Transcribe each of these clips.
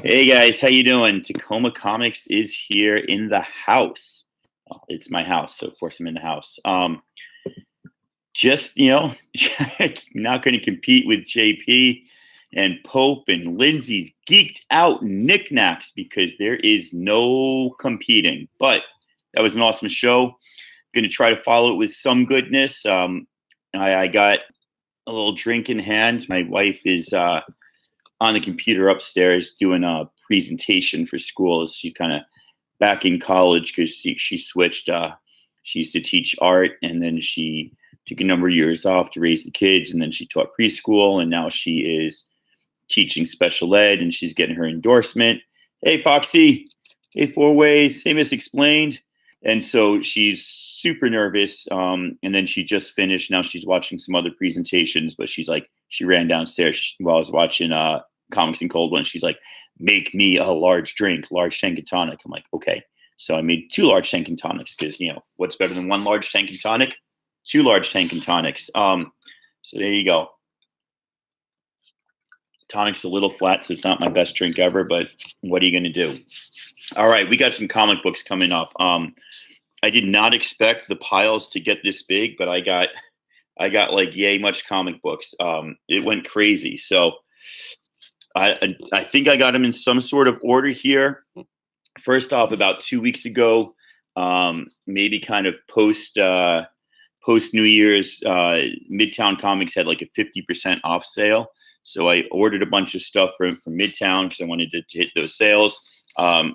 Hey guys, how you doing? Tacoma Comics is here in the house. Well, it's my house, so of course I'm in the house. Just not going to compete with JP and Pope and Lindsay's geeked out knickknacks because there is no competing. But that was an awesome show. Going to try to follow it with some goodness. I got a little drink in hand. My wife is on the computer upstairs doing a presentation for school. She's kind of back in college because she switched. She used to teach art, and then she took a number of years off to raise the kids, and then she taught preschool, and now she is teaching special ed, and she's getting her endorsement. Hey, Foxy. Hey, Four Ways. Hey, Miss Explained. And so she's super nervous. And then she just finished. Now she's watching some other presentations, but she ran downstairs while I was watching Comics and Cold One. She's like, make me a large drink, large tank and tonic. I'm like, okay. So I made 2 large tank and tonics because, what's better than 1 large tank and tonic? 2 large tank and tonics. So there you go. Tonic's a little flat, so it's not my best drink ever, but what are you going to do? All right, we got some comic books coming up. I did not expect the piles to get this big, but I got like yay much comic books. It went crazy. So I think I got them in some sort of order here. First off, about 2 weeks ago, maybe kind of post New Year's, Midtown Comics had like a 50% off sale. So I ordered a bunch of stuff from Midtown because I wanted to hit those sales. I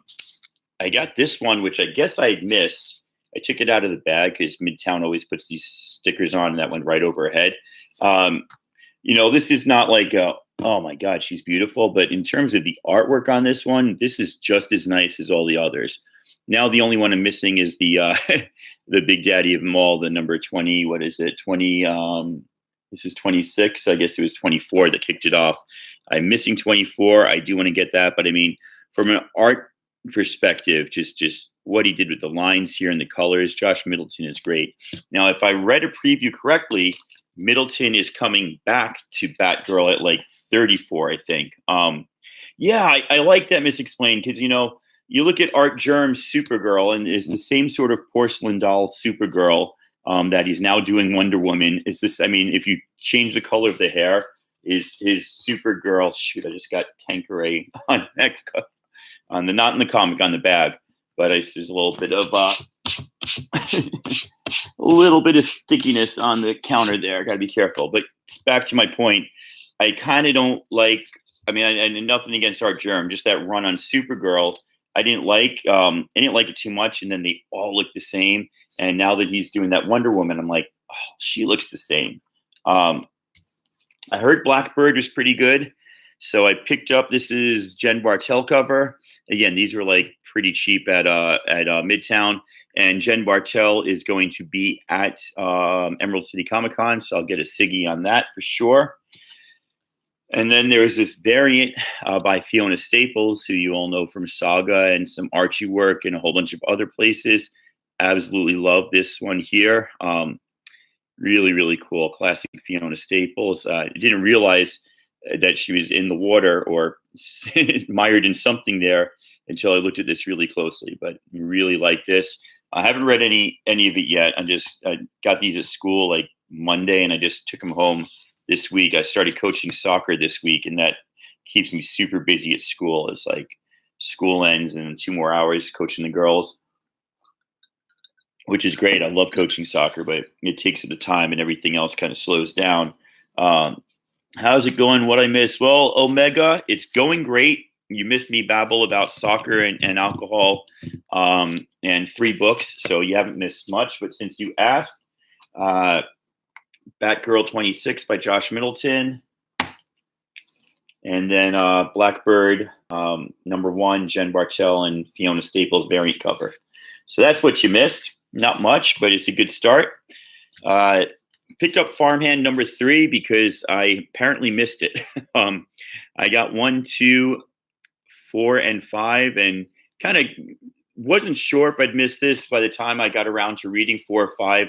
got this one, which I guess I had missed. I took it out of the bag because Midtown always puts these stickers on, and that went right over her head. This is not like, oh my God, she's beautiful. But in terms of the artwork on this one, this is just as nice as all the others. Now the only one I'm missing is the the big daddy of them all, the number 20. What is it? 20. This is 26. I guess it was 24 that kicked it off. I'm missing 24. I do want to get that, but I mean, from an art perspective, just what he did with the lines here and the colors, Josh Middleton is great. Now, if I read a preview correctly, Middleton is coming back to Batgirl at like 34, I think. I like that Misexplained because, you look at Art Germ's Supergirl, and it's the same sort of porcelain doll Supergirl that he's now doing Wonder Woman. Is this? I mean, if you change the color of the hair, is his Supergirl? Shoot, I just got Tanqueray on that, on the not in the comic, on the bag, but there's a little bit of stickiness on the counter there. Got to be careful. But back to my point, I kind of don't like. I mean, I nothing against Art Germ, just that run on Supergirl. I didn't like it too much, and then they all look the same. And now that he's doing that Wonder Woman, I'm like, oh, she looks the same. I heard Blackbird was pretty good, so I picked up. This is Jen Bartel cover. Again, these were like pretty cheap at Midtown, and Jen Bartel is going to be at Emerald City Comic Con, so I'll get a Siggy on that for sure. And then there's this variant by Fiona Staples, who you all know from Saga and some Archie work and a whole bunch of other places. Absolutely love this one here. Really, really cool. Classic Fiona Staples. I didn't realize that she was in the water or mired in something there until I looked at this really closely, but really like this. I haven't read any of it yet. I got these at school like Monday, and I just took them home this week. I started coaching soccer this week, and that keeps me super busy at school. It's like school ends and 2 more hours coaching the girls, which is great. I love coaching soccer, but it takes the time and everything else kind of slows down. How's it going? What I missed? Well, Omega, it's going great. You missed me babble about soccer and alcohol and 3 books, so you haven't missed much. But since you asked, Batgirl 26 by Josh Middleton. And then Blackbird, number 1, Jen Bartel and Fiona Staples variant cover. So that's what you missed. Not much, but it's a good start. Picked up Farmhand number 3 because I apparently missed it. I got 1, 2, 4, and 5, and kind of wasn't sure if I'd missed this by the time I got around to reading 4 or 5,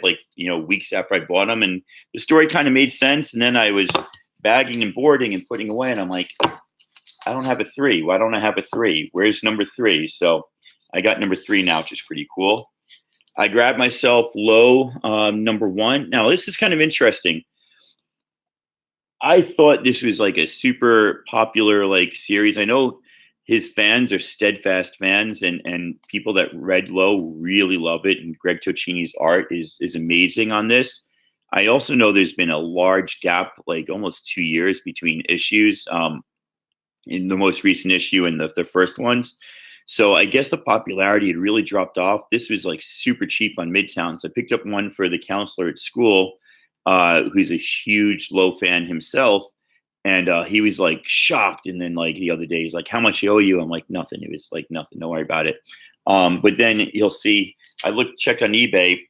weeks after I bought them. And the story kind of made sense. And then I was bagging and boarding and putting away, and I'm like, I don't have a 3. Why don't I have a 3? Where's number 3? So I got number 3 now, which is pretty cool. I grabbed myself Low number 1. Now this is kind of interesting. I thought this was like a super popular like series. I know his fans are steadfast fans, and people that read Low really love it. And Greg Tocchini's art is amazing on this. I also know there's been a large gap, like almost 2 years between issues, in the most recent issue and the first ones. So I guess the popularity had really dropped off. This was like super cheap on Midtown. So I picked up one for the counselor at school, who's a huge Low fan himself. And he was like shocked. And then like the other day, he's like, "How much I owe you?" I'm like, "Nothing." It was like nothing. Don't worry about it. But then you'll see, checked on eBay.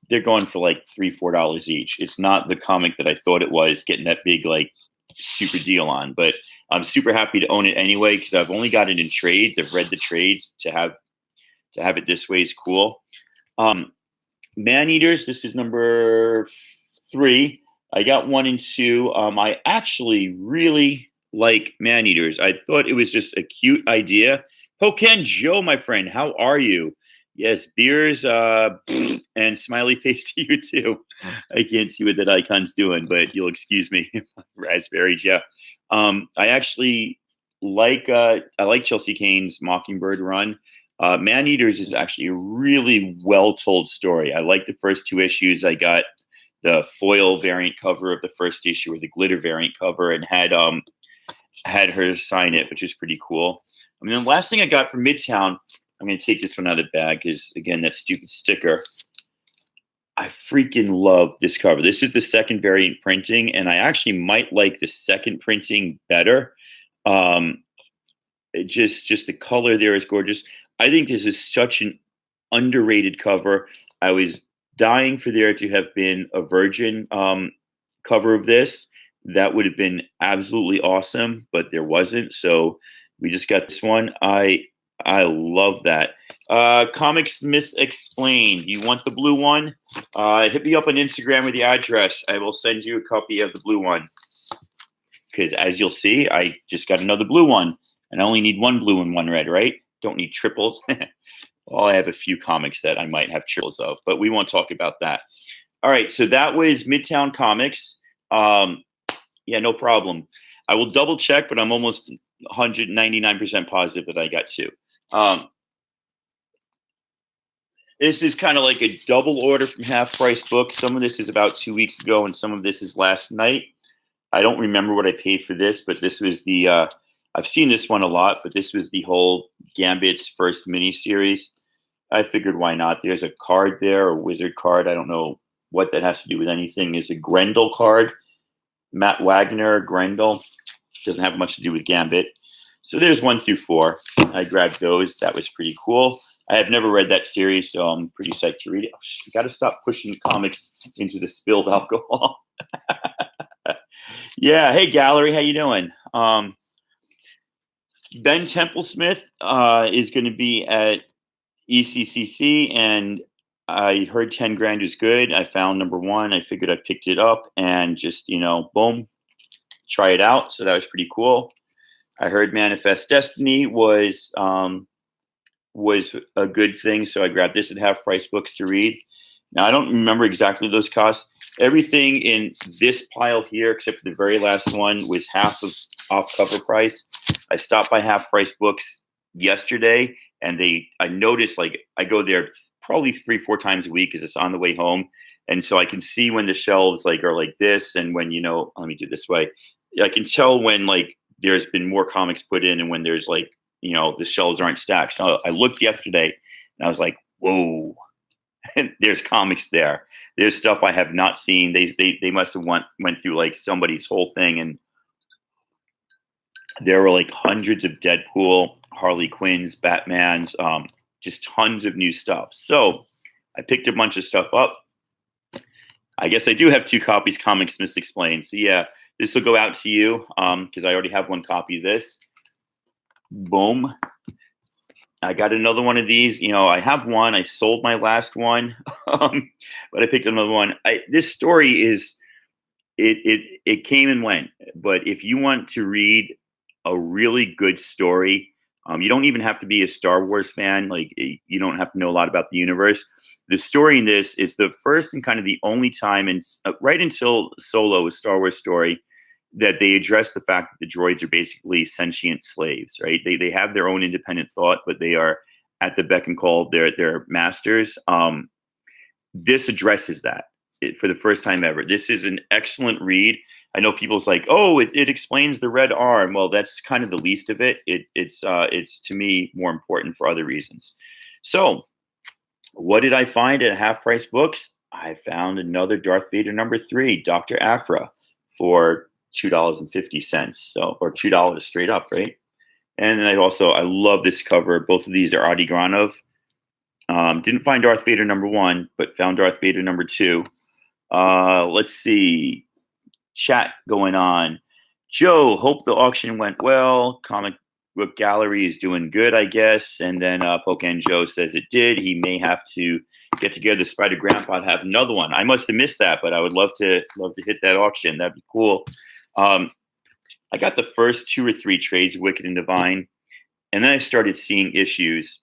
They're going for like $3-4 each. It's not the comic that I thought it was, getting that big like super deal on. But I'm super happy to own it anyway, because I've only got it in trades. I've read the trades. To have it this way is cool. Man Eaters. This is number 3. I got 1 and 2. I actually really like Man Eaters. I thought it was just a cute idea. Hoken Joe, my friend, how are you? Yes, beers and smiley face to you too. I can't see what that icon's doing, but you'll excuse me. Raspberry Jeff. I actually like Chelsea Kane's Mockingbird run. Man Eaters is actually a really well told story. I like the first 2 issues. I got the foil variant cover of the first issue, or the glitter variant cover, and had her sign it, which is pretty cool. I mean, the last thing I got from Midtown, I'm going to take this one out of the bag, is again that stupid sticker. I freaking love this cover. This is the second variant printing, and I actually might like the second printing better. Just the color there is gorgeous. I think this is such an underrated cover. I was dying for there to have been a Virgin cover of this. That would have been absolutely awesome, but there wasn't. So we just got this one. I love that. Comics Misexplained. You want the blue one? Hit me up on Instagram with the address. I will send you a copy of the blue one. Because as you'll see, I just got another blue one. And I only need 1 blue and 1 red, right? Don't need triples. Well, I have a few comics that I might have triples of, but we won't talk about that. All right, so that was Midtown Comics. Yeah, no problem. I will double check, but I'm almost 199% positive that I got 2. This is kind of like a double order from Half Price Books. Some of this is about 2 weeks ago, and some of this is last night. I don't remember what I paid for this, but this was the I've seen this one a lot, but this was the whole Gambit's first miniseries. I figured, why not? There's a card there, a wizard card. I don't know what that has to do with anything. There's a Grendel card. Matt Wagner, Grendel. Doesn't have much to do with Gambit. So there's 1 through 4. I grabbed those. That was pretty cool. I have never read that series, so I'm pretty psyched to read it. You got to stop pushing comics into the spilled alcohol. Yeah. Hey, Gallery. How you doing? Ben Templesmith is going to be at ECCC, and I heard 10 grand is good. I found number 1. I figured I picked it up and just, boom, try it out. So that was pretty cool. I heard Manifest Destiny was a good thing, so I grabbed this at Half Price Books to read. Now, I don't remember exactly those costs. Everything in this pile here, except for the very last one, was half of off cover price. I stopped by Half Price Books yesterday, and I noticed, like, I go there probably 3-4 times a week because it's on the way home. And so I can see when the shelves are like this, and when, let me do it this way. I can tell when there's been more comics put in, and when there's the shelves aren't stacked. So I looked yesterday and I was like, whoa, there's comics there. There's stuff I have not seen. They must have went through somebody's whole thing, and there were hundreds of Deadpool, Harley Quinns, Batmans, just tons of new stuff. So I picked a bunch of stuff up. I guess I do have 2 copies, Comics Misexplained. So yeah, this will go out to you because I already have 1 copy of this. Boom. I got another one of these. I have one. I sold my last one, but I picked another one. This story is, it came and went. But if you want to read a really good story. You don't even have to be a Star Wars fan. Like you don't have to know a lot about the universe. The story in this is the first and kind of the only time, and right until Solo, a Star Wars story, that they address the fact that the droids are basically sentient slaves. Right? They have their own independent thought, but they are at the beck and call of their masters. This addresses that for the first time ever. This is an excellent read. I know people's like, oh, it explains the red arm. Well, that's kind of the least of it. It's to me more important for other reasons. So, what did I find at Half Price Books? I found another Darth Vader #3, Dr. Aphra, for $2.50. So, or $2 straight up, right? And then I love this cover. Both of these are Adi Granov. Didn't find Darth Vader #1, but found Darth Vader #2. Let's see. Chat going on. Joe, hope the auction went well. Comic Book Gallery is doing good, I guess. And then Pocan Joe says it did. He may have to get together the Spider Grandpa to have another one. I must have missed that, but I would love to hit that auction. That'd be cool. I got the first 2 or 3 trades, Wicked and Divine, and then I started seeing issues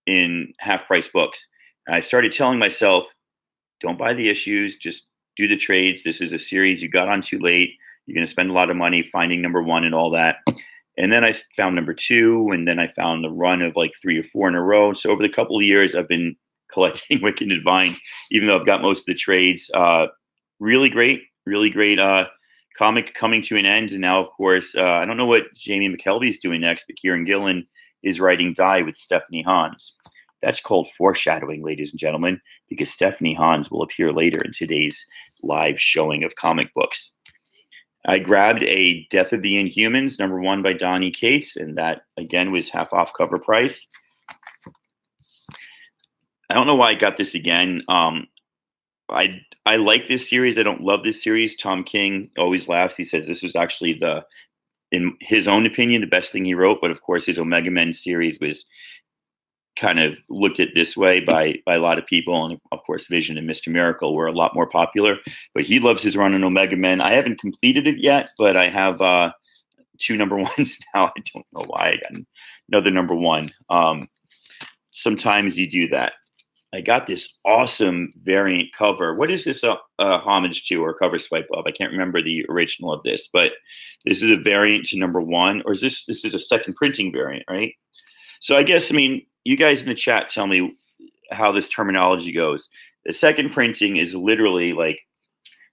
in Half Price Books. And I started telling myself, don't buy the issues, just do the trades. This is a series you got on too late. You're going to spend a lot of money finding #1 and all that. And then I found #2, and then I found the run of like 3 or 4 in a row. So over the couple of years, I've been collecting Wicked and Divine, even though I've got most of the trades. Really great comic coming to an end. And now, of course, I don't know what Jamie McKelvey's doing next, but Kieran Gillen is writing Die with Stephanie Hans. That's called foreshadowing, ladies and gentlemen, because Stephanie Hans will appear later in today's live showing of comic books. I grabbed a Death of the Inhumans, #1 by Donny Cates, and that, again, was half off cover price. I don't know why I got this again. I like this series. I don't love this series. Tom King always laughs. He says this was actually in his own opinion, the best thing he wrote. But of course, his Omega Men series was kind of looked at this way by a lot of people. And of course, Vision and Mr. Miracle were a lot more popular. But he loves his run on Omega Men. I haven't completed it yet, but I have 2 #1s now. I don't know why I got another #1. Sometimes you do that. I got this awesome variant cover. What is this homage to or cover swipe of? I can't remember the original of this, but this is a variant to #1, or is this is a second printing variant, right? So I guess, you guys in the chat tell me how this terminology goes. The second printing is literally like,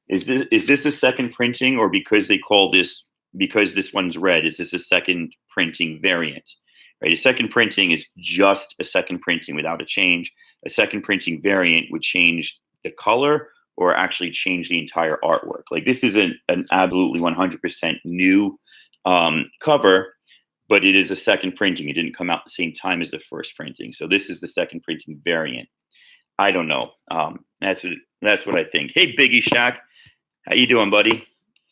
is this a second printing, or because they call this, because this one's red, is this a second printing variant? Right? A second printing is just a second printing without a change. A second printing variant would change the color or actually change the entire artwork. Like this is an absolutely 100% new cover, but it is a second printing. It didn't come out the same time as the first printing. So this is the second printing variant. I don't know. That's what I think. Hey, Biggie Shack, how you doing, buddy?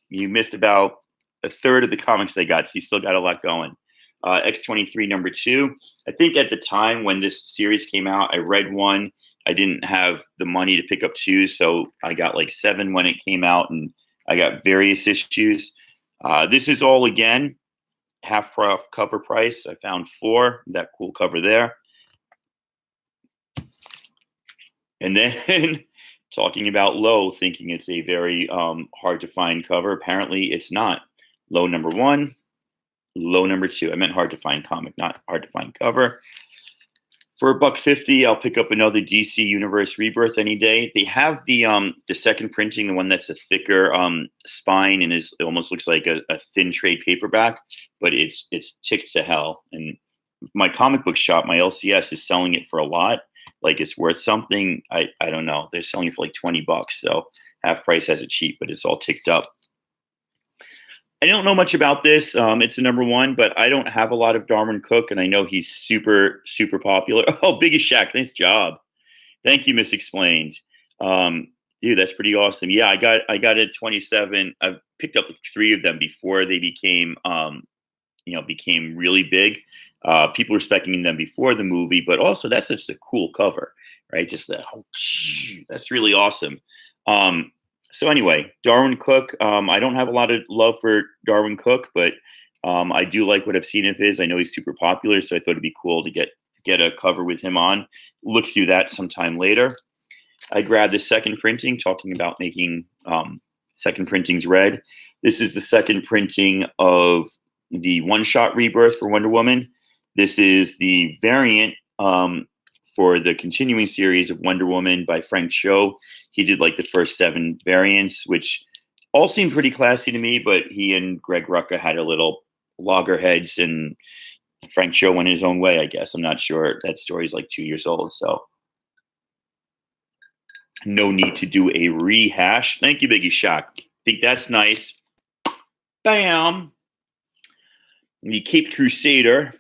You missed about a third of the comics I got, so you still got a lot going. X-23 #2. I think at the time when this series came out, I read 1. I didn't have the money to pick up 2, so I got like 7 when it came out, and I got various issues. This is all, again, half off cover price. I found 4. That cool cover there. And then talking about Low, thinking it's a very hard to find cover. Apparently, it's not. Low #1. Low #2. I meant hard to find comic, not hard to find cover. For $1.50, I'll pick up another DC Universe Rebirth any day. They have the second printing, the one that's a thicker spine and it almost looks like a thin trade paperback, but it's ticked to hell. And my comic book shop, my LCS, is selling it for a lot. Like it's worth something. I don't know. They're selling it for like $20. So Half Price has it cheap, but it's all ticked up. I don't know much about this. It's a #1, but I don't have a lot of Darwin Cook, and I know he's super, super popular. Oh, Biggie Shack, nice job. Thank you, Miss Explained. Dude, that's pretty awesome. Yeah, I got it 27. I've picked up 3 of them before they became really big. People were expecting them before the movie, but also that's just a cool cover, right? Just that's really awesome. So anyway, Darwin Cook. I don't have a lot of love for Darwin Cook, but I do like what I've seen of his. I know he's super popular, so I thought it'd be cool to get a cover with him on. Look through that sometime later. I grabbed the second printing, talking about making second printings red. This is the second printing of the one-shot rebirth for Wonder Woman. This is the variant for the continuing series of Wonder Woman by Frank Cho. He did like the first 7 variants, which all seemed pretty classy to me, but he and Greg Rucka had a little loggerheads, and Frank Cho went his own way, I guess. I'm not sure. That story's like 2 years old, so no need to do a rehash. Thank you, Biggie Shock. Think that's nice. Bam! The Caped Crusader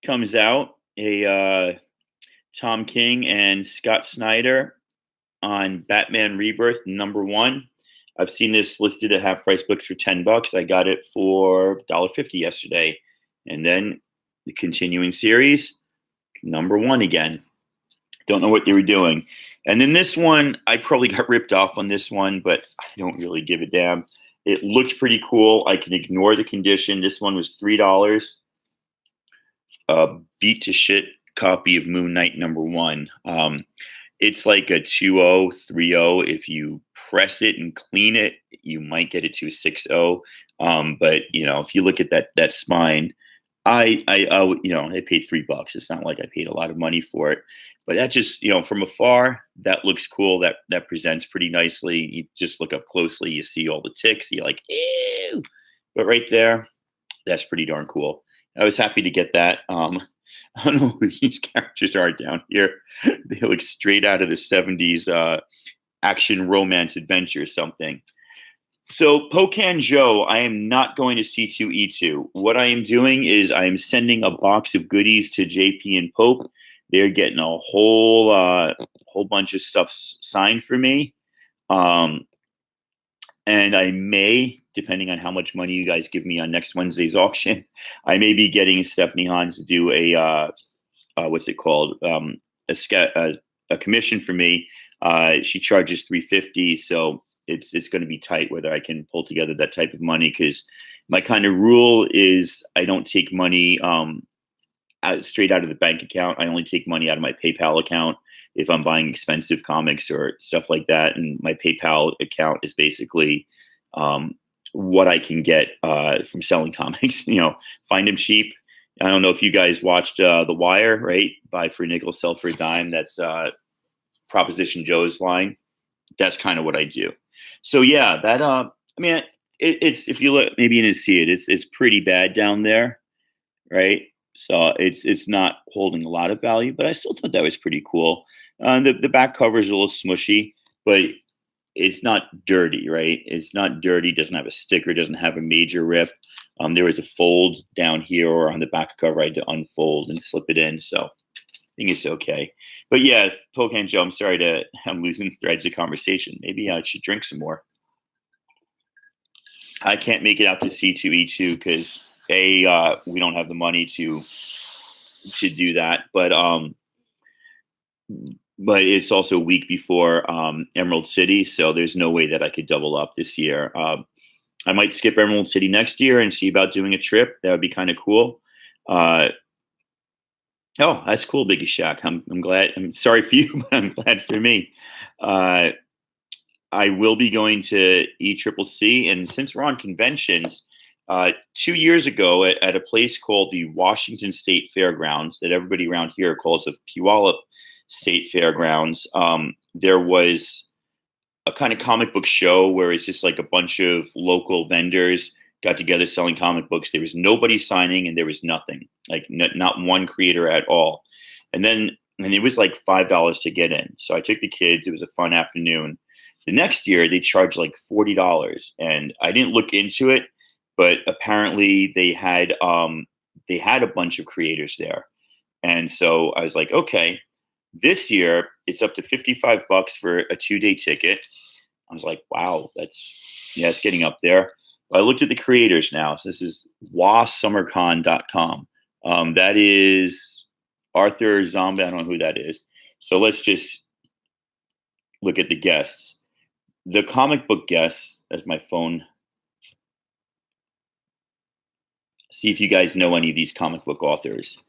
comes out. A Tom King and Scott Snyder on Batman Rebirth #1. I've seen this listed at half price books for $10. I got it for $1.50 yesterday. And then the continuing series, #1 again. Don't know what they were doing. And then this one, I probably got ripped off on this one, but I don't really give a damn. It looks pretty cool. I can ignore the condition. This one was $3. Beat to shit copy of Moon Knight #1. It's like a 2.0, 3.0. If you press it and clean it, you might get it to a 6.0. But if you look at that spine, I paid $3. It's not like I paid a lot of money for it, but that just, from afar, that looks cool. That presents pretty nicely. You just look up closely, you see all the ticks. You're like, ew. But right there, that's pretty darn cool. I was happy to get that. I don't know who these characters are down here. They look straight out of the 70s action romance adventure something. So Pocan Joe, I am not going to C2E2. What I am doing is I am sending a box of goodies to JP and Pope. They're getting a whole bunch of stuff signed for me. And I may, depending on how much money you guys give me on next Wednesday's auction, I may be getting Stephanie Hans to do a what's it called? A commission for me. She charges $350, so it's going to be tight whether I can pull together that type of money, because my kind of rule is I don't take money straight out of the bank account. I only take money out of my PayPal account if I'm buying expensive comics or stuff like that. And my PayPal account is basically what I can get from selling comics. Find them cheap. I don't know if you guys watched The Wire, right? Buy for a nickel, sell for a dime. That's Proposition Joe's line. That's kind of what I do. So yeah, that it's if you look, maybe you didn't see it, it's pretty bad down there, right? So it's not holding a lot of value, but I still thought that was pretty cool. The back cover is a little smushy, but it's not dirty, right? It's not dirty. Doesn't have a sticker. Doesn't have a major rip. There was a fold down here or on the back cover. I had to unfold and slip it in, so I think it's okay. But yeah, Pocan Joe, I'm losing threads of conversation. Maybe I should drink some more. I can't make it out to C2E2 because we don't have the money to do that. But it's also a week before Emerald City, so there's no way that I could double up this year. I might skip Emerald City next year and see about doing a trip. That would be kind of cool. Oh, that's cool, Biggie Shack. I'm glad. I'm sorry for you, but I'm glad for me. I will be going to ECCC, and since we're on conventions, 2 years ago at a place called the Washington State Fairgrounds, that everybody around here calls the Puyallup State Fairgrounds, there was a kind of comic book show where it's just like a bunch of local vendors got together selling comic books. There was nobody signing, and there was nothing, like not one creator at all. And it was like $5 to get in. So I took the kids. It was a fun afternoon. The next year they charged like $40, and I didn't look into it, but apparently they had a bunch of creators there. And so I was like, okay, this year it's up to $55 for a 2-day ticket. I was like, wow, it's getting up there. I looked at the creators now. So this is wasummercon.com. That is Arthur Zombie. I don't know who that is. So let's just look at the guests. The comic book guests, as my phone. See if you guys know any of these comic book authors.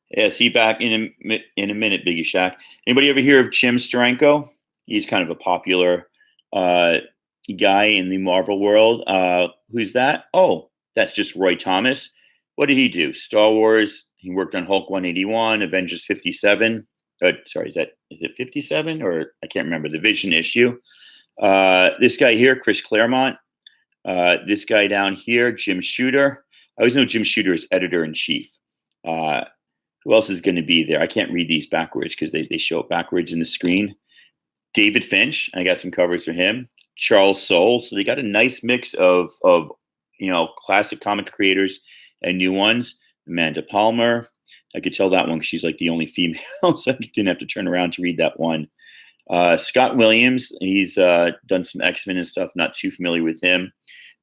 Yeah, see you back in a minute, Biggie Shack. Anybody ever hear of Jim Steranko? He's kind of a popular uh, guy in the Marvel world. Who's that? Oh, that's just Roy Thomas. What did he do? Star Wars. He worked on Hulk 181, Avengers 57. Sorry, is it 57 or I can't remember the Vision issue. This guy here, Chris Claremont. This guy down here, Jim Shooter. I always know Jim Shooter is editor in chief. Who else is going to be there? I can't read these backwards because they show up backwards in the screen. David Finch. I got some covers for him. Charles Soule. So they got a nice mix of classic comic creators and new ones. Amanda Palmer. I could tell that one because she's like the only female, so I didn't have to turn around to read that one. Scott Williams. He's done some X-Men and stuff. Not too familiar with him.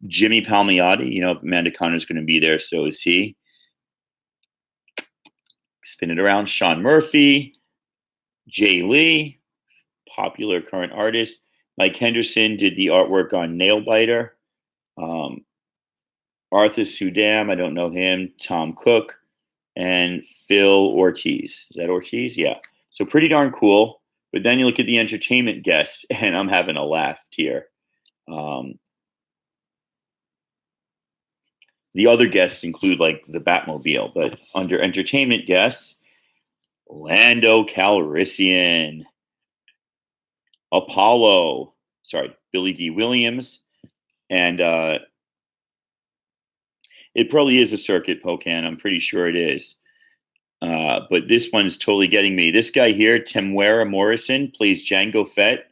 Jimmy Palmiotti. You know, Amanda Connor's going to be there, so is he. Spin it around. Sean Murphy, Jay Lee, popular current artist. Mike Henderson did the artwork on Nailbiter. Arthur Sudam, I don't know him. Tom Cook and Phil Ortiz. Is that Ortiz? Yeah. So pretty darn cool. But then you look at the entertainment guests, and I'm having a laugh here. The other guests include like the Batmobile, but under entertainment guests, Lando Calrissian, Billy D. Williams, and it probably is a circuit, Pocan. I'm pretty sure it is. But this one's totally getting me. This guy here, Temuera Morrison, plays Jango Fett.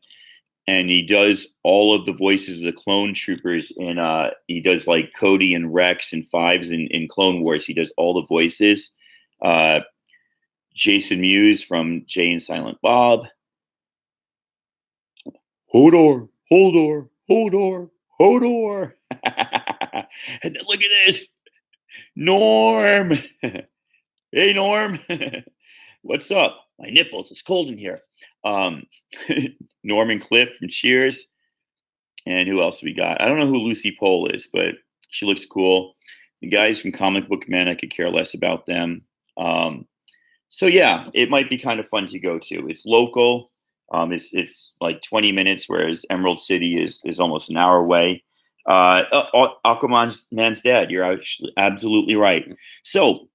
And he does all of the voices of the clone troopers, and he does like Cody and Rex and Fives in Clone Wars. He does all the voices. Jason Mewes from Jay and Silent Bob. Hodor, Hodor, Hodor, Hodor. And then look at this, Norm. Hey, Norm. What's up? My nipples. It's cold in here. Norman Cliff from Cheers. And who else we got? I don't know who Lucy Pohl is, but she looks cool. The guys from Comic Book Men, I could care less about them. So yeah, it might be kind of fun to go to. It's local. It's like 20 minutes, whereas Emerald City is almost an hour away. Aquaman's man's dad. You're actually absolutely right. So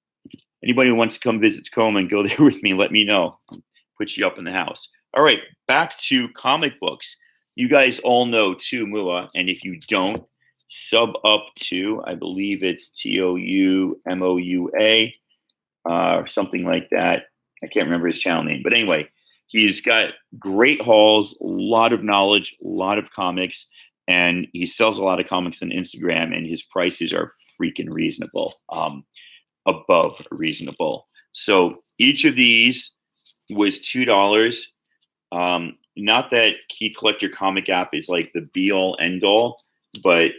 anybody who wants to come visit Tacoma and go there with me, let me know. I'll put you up in the house. All right, back to comic books. You guys all know Toumua, and if you don't, sub up to, I believe it's TOUMOUA or something like that. I can't remember his channel name, but anyway, he's got great hauls, a lot of knowledge, a lot of comics, and he sells a lot of comics on Instagram, and his prices are freaking reasonable, above reasonable. So each of these was $2. Not that Key Collector Comic App is like the be all end all, but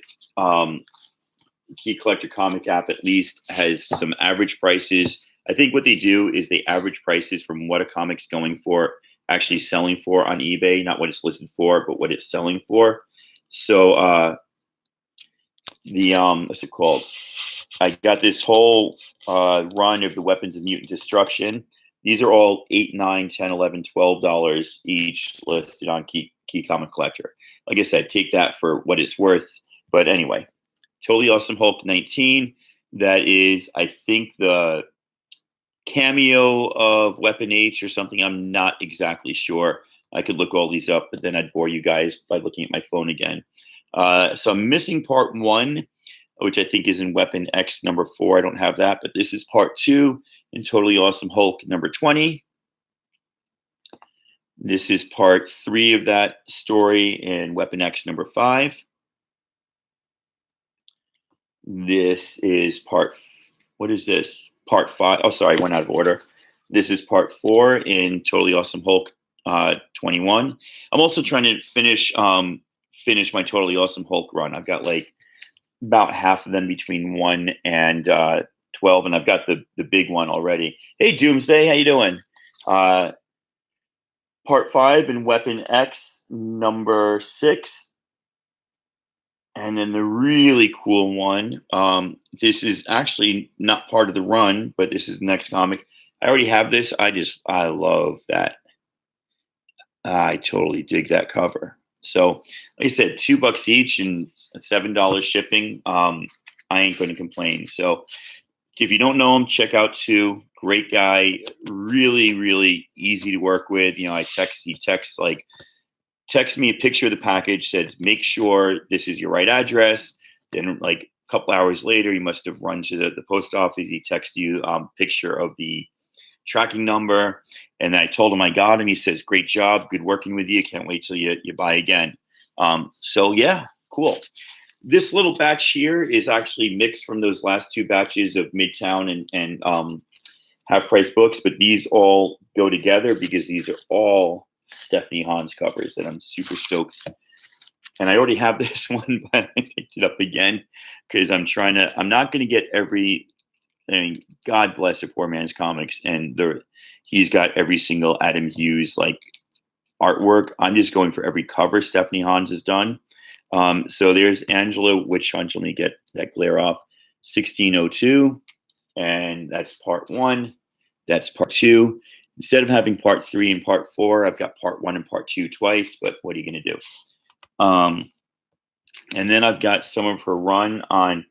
Key Collector Comic App at least has some average prices. I think what they do is they average prices from what a comic's going for, actually selling for on eBay, not what it's listed for, but what it's selling for. So what's it called? I got this whole run of the Weapons of Mutant Destruction. These are all $8, $9, $10, $11, $12 each, listed on Key Comic Collector. Like I said, take that for what it's worth. But anyway, Totally Awesome Hulk 19. That is, I think, the cameo of Weapon H or something. I'm not exactly sure. I could look all these up, but then I'd bore you guys by looking at my phone again. So I'm missing part 1, which I think is in Weapon X number 4. I don't have that, but this is part 2 in Totally Awesome Hulk number 20. This is part 3 of that story in Weapon X number 5. This is part 5. Oh, sorry, I went out of order. This is part 4 in Totally Awesome Hulk 21. I'm also trying to finish my Totally Awesome Hulk run. I've got like about half of them between 1 and 12, and I've got the big one already. Hey, Doomsday, how you doing? Part 5 in Weapon X number 6. And then the really cool one, this is actually not part of the run, but this is the next comic. I already have this. I love that. I totally dig that cover. So, like I said, $2 each and $7 shipping. I ain't going to complain. So, if you don't know him, check out Two. Great guy, really, really easy to work with. He text me a picture of the package, said, make sure this is your right address. Then, like a couple hours later, he must have run to the post office. He texted you a picture of the tracking number. And I told him I got him. He says, great job. Good working with you. Can't wait till you buy again. So, yeah, cool. This little batch here is actually mixed from those last two batches of Midtown and Half Price Books, but these all go together because these are all Stephanie Hans covers that I'm super stoked. And I already have this one, but I picked it up again because I'm not going to get every, God bless a poor man's comics. And he's got every single Adam Hughes artwork. I'm just going for every cover Stephanie Hans has done. So there's Angela Witch Hunt. Let me get that glare off. 1602. And that's part 1. That's part 2. Instead of having part 3 and part 4, I've got part 1 and part 2 twice, but what are you going to do? And then I've got some of her run on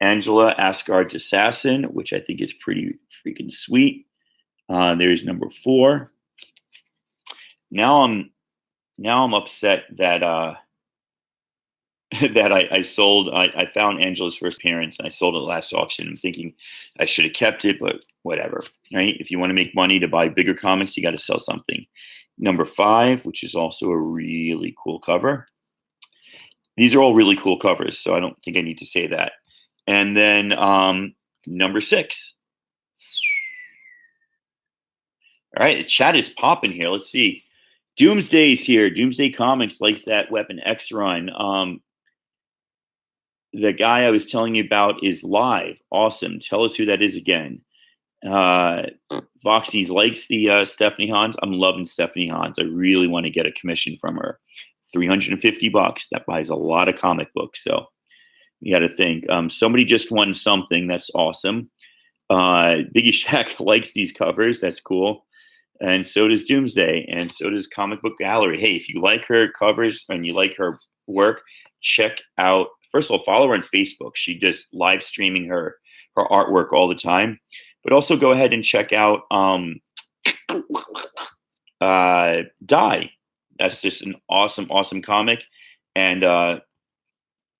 Angela Asgard's Assassin, which I think is pretty freaking sweet. There's number 4. Now I'm upset that that I sold. I found Angela's first appearance and I sold it at the last auction. I'm thinking I should have kept it, but whatever. Right? If you want to make money to buy bigger comics, you got to sell something. Number 5, which is also a really cool cover. These are all really cool covers, so I don't think I need to say that. And then number 6. All right, the chat is popping here. Let's see. Doomsday's here. Doomsday Comics likes that Weapon X run. The guy I was telling you about is live. Awesome. Tell us who that is again. Voxy's likes the Stephanie Hans. I'm loving Stephanie Hans. I really want to get a commission from her. $350. That buys a lot of comic books. So you got to think. Somebody just won something. That's awesome. Biggie Shack likes these covers. That's cool. And so does Doomsday. And so does Comic Book Gallery. Hey, if you like her covers and you like her work, check out. First of all, follow her on Facebook. She does live streaming her artwork all the time. But also go ahead and check out Die. That's just an awesome, awesome comic. And oh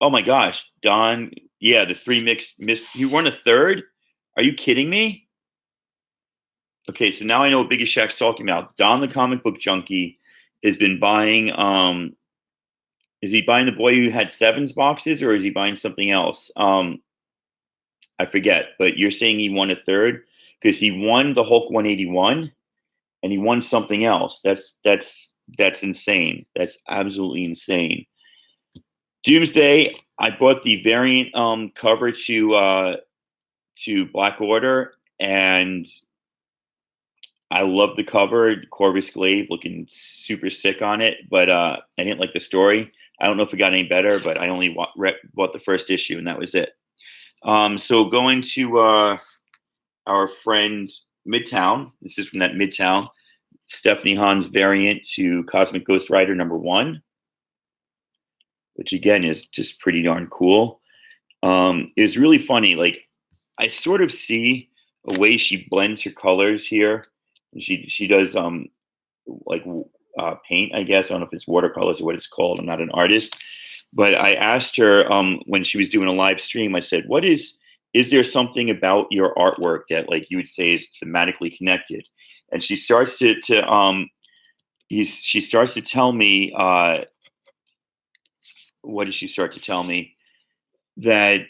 my gosh, Don, yeah, the 3 mixed. You won a 3rd? Are you kidding me? Okay, so now I know what Biggie Shack's talking about. Don the Comic Book Junkie has been buying. Is he buying the Boy Who Had Sevens boxes, or is he buying something else? I forget. But you're saying he won a 3rd because he won the Hulk 181, and he won something else. That's insane. That's absolutely insane. Doomsday. I bought the variant cover to Black Order, and I love the cover. Corvus Glaive looking super sick on it, but I didn't like the story. I don't know if it got any better, but I only bought the first issue, and that was it. So going to our friend Midtown. This is from that Midtown. Stephanie Hans variant to Cosmic Ghost Rider number 1, which again is just pretty darn cool. It's really funny. Like, I sort of see a way she blends her colors here. She does paint, I guess. I don't know if it's watercolors or what it's called. I'm not an artist, but I asked her when she was doing a live stream. I said, is there something about your artwork that you would say is thematically connected? And she starts to tell me, what does she start to tell me? That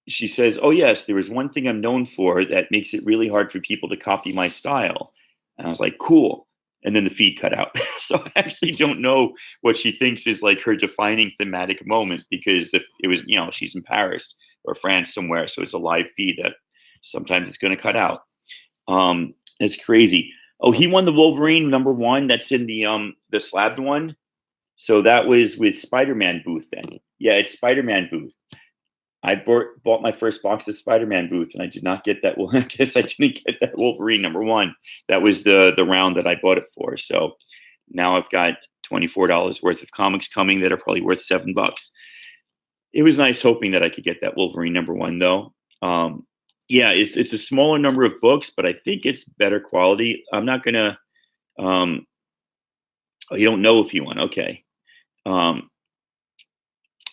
she says, oh yes, there is one thing I'm known for that makes it really hard for people to copy my style. And I was like, cool. And then the feed cut out. So I actually don't know what she thinks is her defining thematic moment, because it was, she's in Paris or France somewhere. So it's a live feed that sometimes it's going to cut out. It's crazy. Oh, he won the Wolverine number 1. That's in the slabbed one. So that was with Spider-Man booth then. Yeah, it's Spider-Man Booth. I bought my first box of Spider-Man Booth, and I did not get that. Well, I guess I didn't get that Wolverine #1. That was the round that I bought it for. So now I've got $24 worth of comics coming that are probably worth $7. It was nice hoping that I could get that Wolverine #1 though. Yeah, it's a smaller number of books, but I think it's better quality. I'm not gonna. Oh, you don't know if you want. Okay. Um,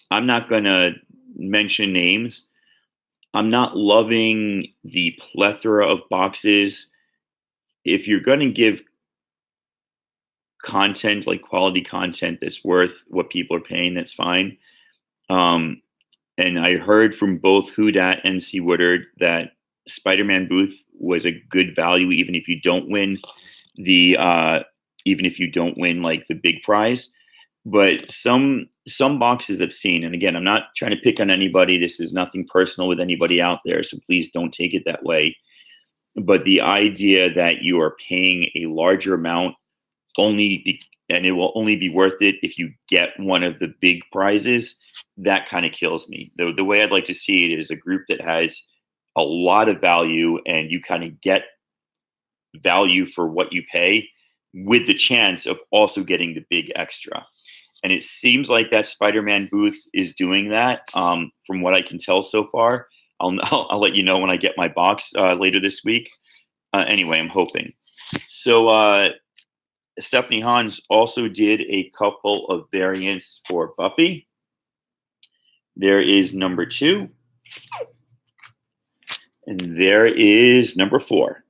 I'm not gonna mention names. I'm not loving the plethora of boxes. If you're gonna give content, like quality content that's worth what people are paying, that's fine. Um, and I heard from both Hudat and C. Woodard that Spider-Man Booth was a good value, even if you don't win the even if you don't win like the big prize. But some boxes I've seen, and again, I'm not trying to pick on anybody. This is nothing personal with anybody out there, so please don't take it that way. But the idea that you are paying a larger amount and it will only be worth it if you get one of the big prizes, that kind of kills me. The way I'd like to see it is a group that has a lot of value and you kind of get value for what you pay with the chance of also getting the big extra. And it seems like that Spider-Man Booth is doing that, from what I can tell so far. I'll let you know when I get my box later this week. Anyway, I'm hoping. So Stephanie Hans also did a couple of variants for Buffy. There is #2, and there is #4.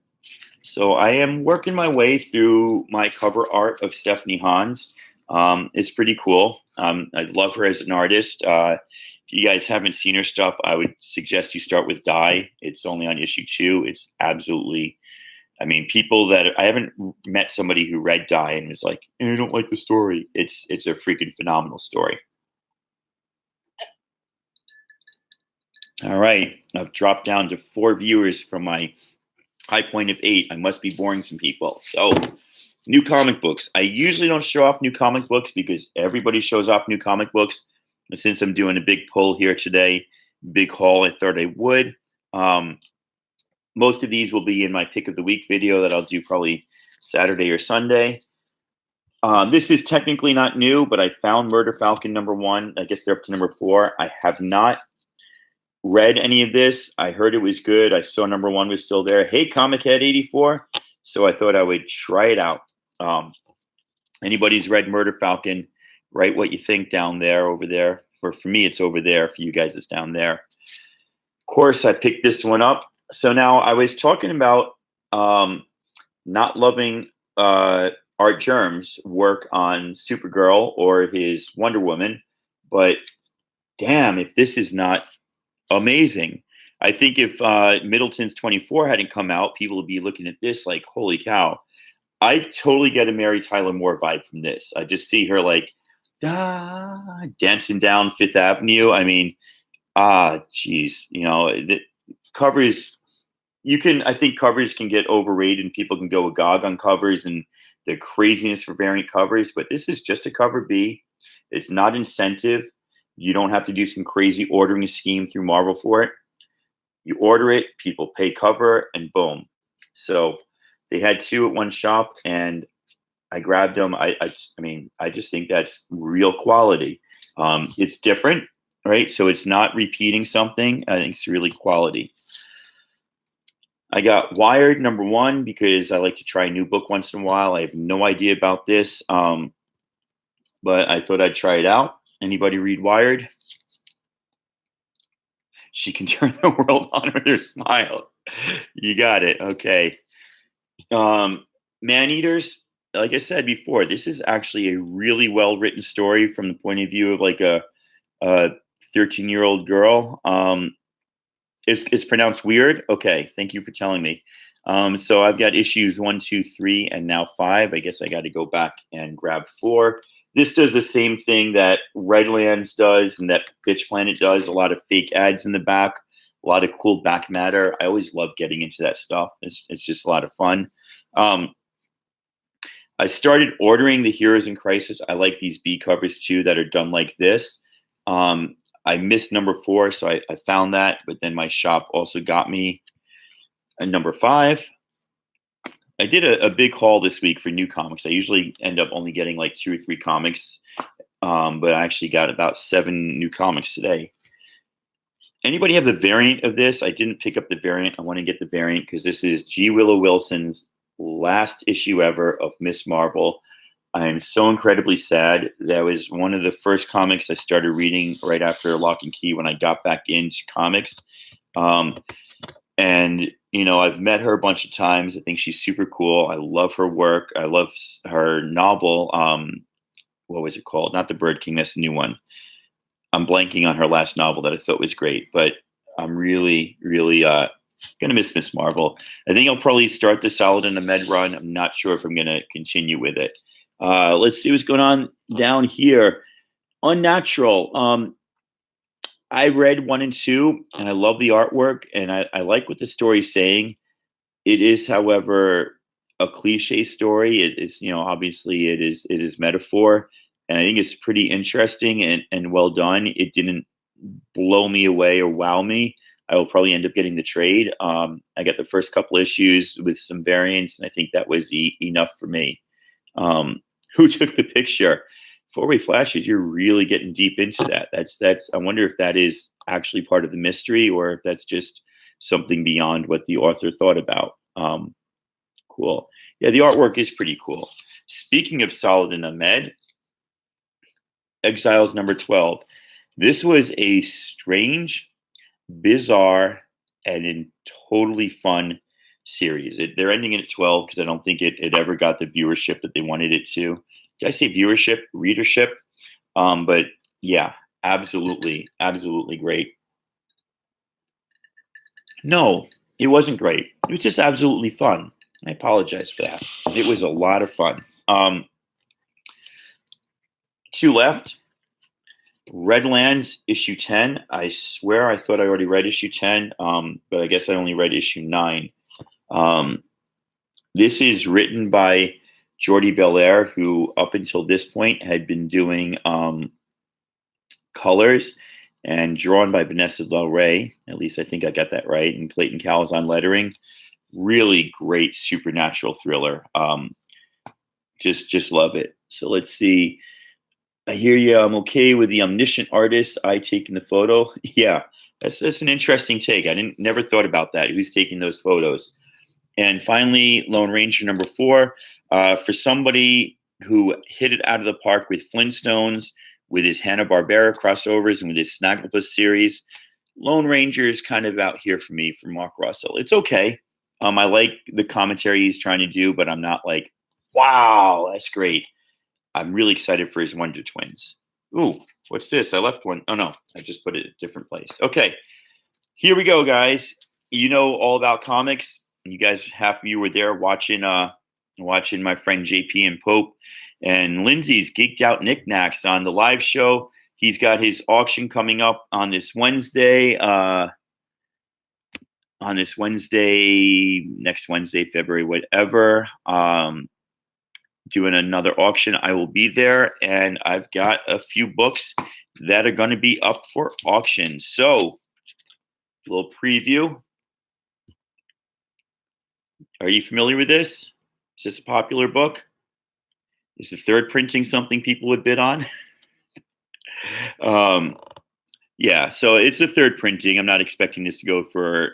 So I am working my way through my cover art of Stephanie Hans. It's pretty cool. I love her as an artist. If you guys haven't seen her stuff, I would suggest you start with Die. It's only on issue 2. It's absolutely, I mean, people that I haven't met somebody who read Die and was like, I don't like the story. It's a freaking phenomenal story. All right, I've dropped down to 4 viewers from my high point of 8. I must be boring some people. So, new comic books. I usually don't show off new comic books because everybody shows off new comic books. And since I'm doing a big pull here today, big haul, I thought I would. Most of these will be in my pick of the week video that I'll do probably Saturday or Sunday. This is technically not new, but I found Murder Falcon #1. I guess they're up to #4. I have not read any of this. I heard it was good. I saw #1 was still there. Hey, Comic Head 84. So I thought I would try it out. Anybody who's read Murder Falcon, write what you think down there, over there. For me, it's over there. For you guys, it's down there. Of course, I picked this one up. So now I was talking about not loving Art Germ's work on Supergirl or his Wonder Woman, but damn, if this is not amazing. I think if Middleton's 24 hadn't come out, people would be looking at this like, holy cow. I totally get a Mary Tyler Moore vibe from this. I just see her like dancing down Fifth Avenue. I mean, geez, you know, the covers, I think covers can get overrated and people can go agog on covers and the craziness for variant covers, but this is just a cover B. It's not incentive. You don't have to do some crazy ordering scheme through Marvel for it. You order it, people pay cover, and boom. So they had 2 at one shop, and I grabbed them. I mean, I just think that's real quality. It's different, right? So it's not repeating something. I think it's really quality. I got Wired #1 because I like to try a new book once in a while. I have no idea about this, but I thought I'd try it out. Anybody read Wired? She can turn the world on with her smile. You got it. Okay. Man-Eaters, like I said before, this is actually a really well-written story from the point of view of like a 13-year-old girl. It's pronounced weird. Okay, thank you for telling me. So I've got issues 1, 2, 3, and now 5. I guess I got to go back and grab 4. This does the same thing that Redlands does and that Bitch Planet does. A lot of fake ads in the back, a lot of cool back matter. I always love getting into that stuff. It's just a lot of fun. I started ordering the Heroes in Crisis. I like these B covers too that are done like this. I missed number 4, so I found that, but then my shop also got me a number 5. I did a big haul this week for new comics. I usually end up only getting like 2 or 3 comics, but I actually got about 7 new comics today. Anybody have the variant of this? I didn't pick up the variant. I want to get the variant because this is G. Willow Wilson's last issue ever of Miss Marvel. I am so incredibly sad. That was one of the first comics I started reading right after Lock and Key when I got back into comics. And, I've met her a bunch of times. I think she's super cool. I love her work. I love her novel. What was it called? Not The Bird King. That's the new one. I'm blanking on her last novel that I thought was great, but I'm really, really going to miss Miss Marvel. I think I'll probably start the Saladin Ahmed run. I'm not sure if I'm going to continue with it. Let's see what's going on down here. Unnatural. I read 1 and 2, and I love the artwork, and I like what the story's saying. It is, however, a cliche story. It's obviously it is metaphor. And I think it's pretty interesting and well done. It didn't blow me away or wow me. I will probably end up getting the trade. I got the first couple issues with some variants, and I think that was enough for me. Who took the picture? 4-way flashes. You're really getting deep into that. That's. I wonder if that is actually part of the mystery, or if that's just something beyond what the author thought about. Cool. Yeah, the artwork is pretty cool. Speaking of Saladin Ahmed, Exiles number 12. This was a strange, bizarre, and totally fun series. They're ending it at 12 because I don't think it ever got the viewership that they wanted it to. Did I say viewership? Readership? But yeah, absolutely, absolutely great. No, it wasn't great. It was just absolutely fun. I apologize for that. It was a lot of fun. 2 left. Redlands issue 10. I swear I thought I already read issue 10, but I guess I only read issue 9. This is written by Jordi Belair, who up until this point had been doing colors, and drawn by Vanessa Del Rey. At least I think I got that right. And Clayton Cowles on lettering. Really great supernatural thriller. Just love it. So let's see. I hear you. I'm okay with the omniscient artist. I taking the photo. Yeah, that's an interesting take. I never thought about that. Who's taking those photos? And finally, Lone Ranger number 4. For somebody who hit it out of the park with Flintstones, with his Hanna-Barbera crossovers, and with his Snagglepuss series, Lone Ranger is kind of out here for me, for Mark Russell. It's okay. I like the commentary he's trying to do, but I'm not like, wow, that's great. I'm really excited for his Wonder Twins. Ooh, what's this? I left one. Oh, no, I just put it in a different place. Okay, here we go, guys. You know all about comics. You guys, half of you were there watching my friend JP and Pope. And Lindsay's Geeked Out Knickknacks on the live show. He's got his auction coming up on this Wednesday. Next Wednesday, February, whatever. Doing another auction. I will be there, and I've got a few books that are going to be up for auction. So, a little preview. Are you familiar with this? Is this a popular book? Is the third printing something people would bid on? Yeah, so it's a third printing. I'm not expecting this to go for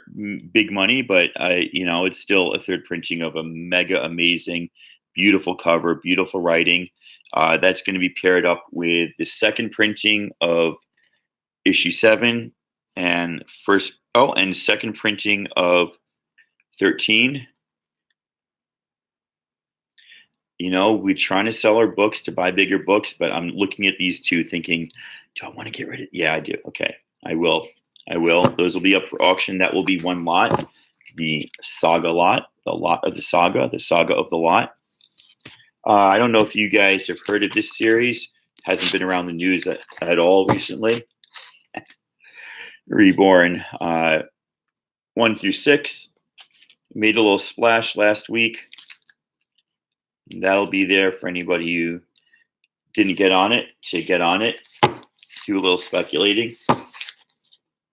big money, but it's still a third printing of a mega amazing, beautiful cover, beautiful writing. That's going to be paired up with the second printing of issue 7 and second printing of 13. We're trying to sell our books to buy bigger books, but I'm looking at these two thinking, do I want to get rid of it? Yeah, I do. Okay, I will. Those will be up for auction. That will be one lot, the saga lot, the lot of the saga of the lot. I don't know if you guys have heard of this series. It hasn't been around the news at all recently. Reborn 1 through 6. Made a little splash last week. That'll be there for anybody who didn't get on it to get on it. do a little speculating.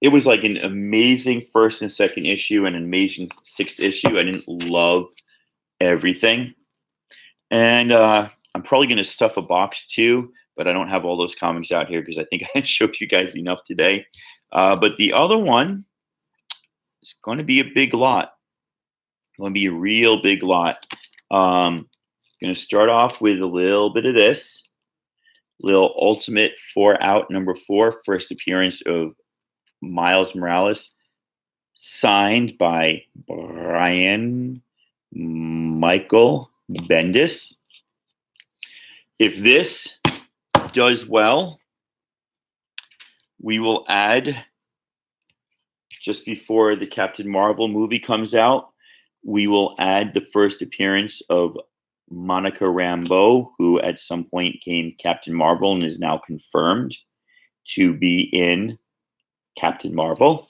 It was like an amazing first and second issue and an amazing sixth issue. I didn't love everything. And I'm probably going to stuff a box too, but I don't have all those comics out here because I think I showed you guys enough today. But the other one is going to be a big lot. Going to be a real big lot. Going to start off with a little bit of this. Little Ultimate 4 Out number 4, first appearance of Miles Morales, signed by Brian Michael Bendis. If this does well, we will add, just before the Captain Marvel movie comes out, we will add the first appearance of Monica Rambeau, who at some point became Captain Marvel and is now confirmed to be in Captain Marvel.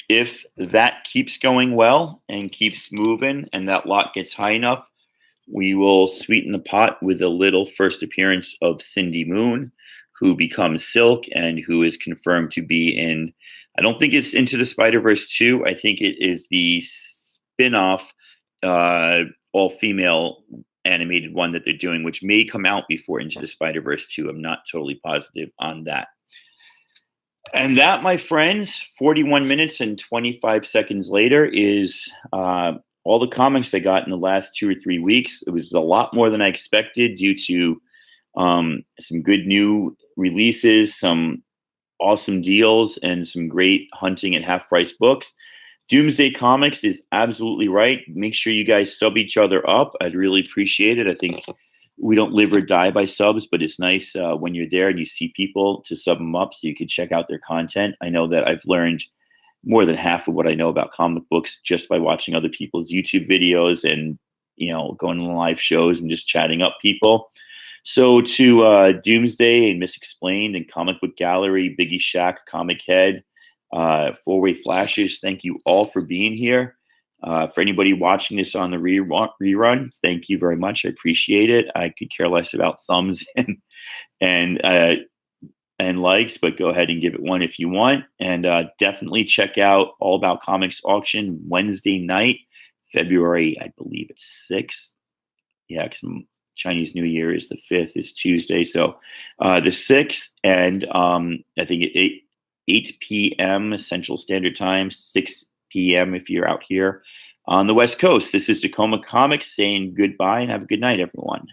If that keeps going well and keeps moving and that lot gets high enough, we will sweeten the pot with a little first appearance of Cindy Moon, who becomes Silk and who is confirmed to be in, I don't think it's Into the Spider-Verse 2. I think it is the spin-off all-female animated one that they're doing, which may come out before Into the Spider-Verse 2. I'm not totally positive on that. And that, my friends, 41 minutes and 25 seconds later is all the comics I got in the last 2 or 3 weeks. It was a lot more than I expected due to some good new releases, some awesome deals, and some great hunting at half-price books. Doomsday Comics is absolutely right. Make sure you guys sub each other up. I'd really appreciate it. I think we don't live or die by subs, but it's nice when you're there and you see people to sub them up so you can check out their content. I know that I've learned more than half of what I know about comic books just by watching other people's YouTube videos and, going to live shows and just chatting up people. So to Doomsday and Misexplained and Comic Book Gallery, Biggie Shack, Comic Head, Four-Way Flashes, thank you all for being here. For anybody watching this on the rerun, thank you very much. I appreciate it. I could care less about thumbs and likes, but go ahead and give it one if you want. And definitely check out All About Comics auction Wednesday night, February, I believe it's 6th. Yeah, because Chinese New Year is the 5th, is Tuesday. So the 6th, and I think at 8 p.m. Central Standard Time, 6 p.m. if you're out here on the West Coast. This is Tacoma Comics saying goodbye and have a good night, everyone.